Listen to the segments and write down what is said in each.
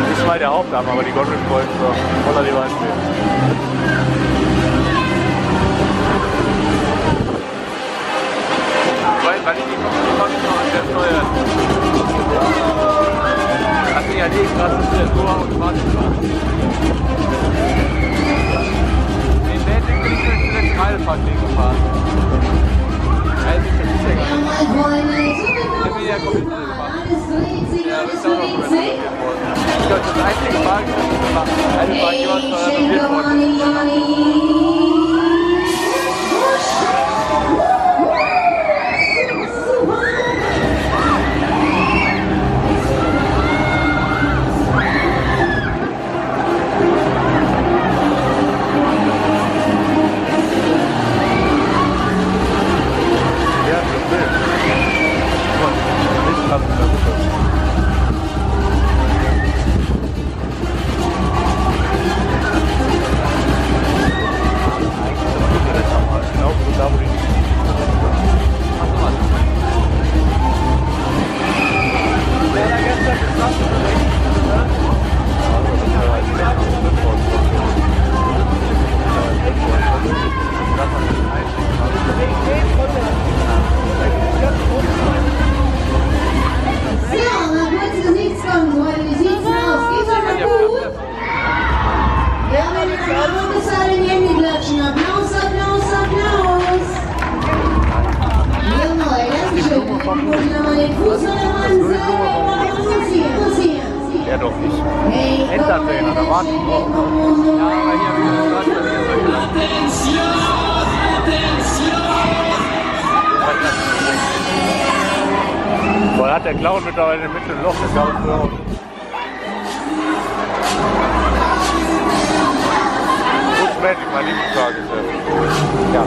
Nicht mal der Hauptarm, aber die Gondeln wollen so voller lieber einspielen. Weil ich die Kopfhörer noch an der Steuer. Hat mich ja nicht gerade zu der Tour und Quatsch gemacht. Den Bänding bin ich zu der Kreilfahrtweg gefahren. Also ist das nicht der Geist. Ich bin ja komplett gemacht. Ja, das ist auch noch renoviert worden. Ich glaube, das einzige Wagen, das ich gemacht habe. Eine Wagen, die war renoviert worden. Ja, doch nicht. Entertainer, da warten wir drauf. Ja, aber hier wieder das. Boah, hat der Clown mittlerweile in der Mitte ein Loch gekauft. Magic, mein Lieblingsfahrgeschäft. Ja.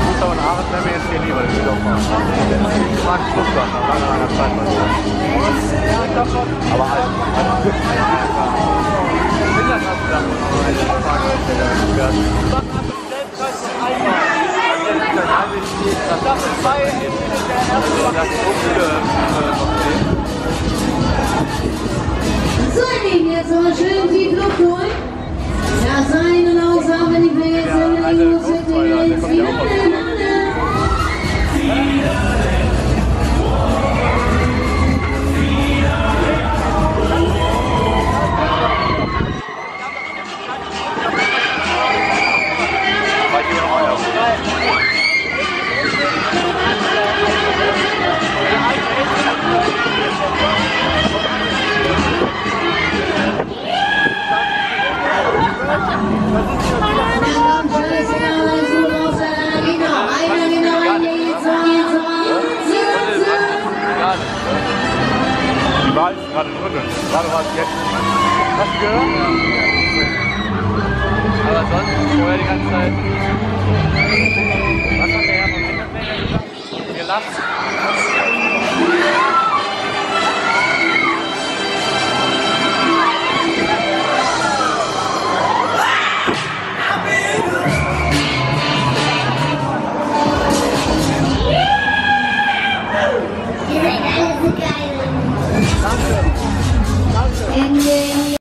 Gustav und Aaron wären mir jetzt hier lieber, das will ich auch machen. Ich mag Stuttgart, nach langer Zeit mal so. Aber halt. Ich bin das auch gedacht, aber eine Fahrgeschäft werden. Das ist zwei, das ist so viele noch sehen. So, ihr Lieben, jetzt aber schön tief Luft holen. Das ein- und ausatmen, ich will jetzt in den Los mit den Zähnen. Die Wahl ist gerade drin. Gerade war es jetzt. Hast du gehört?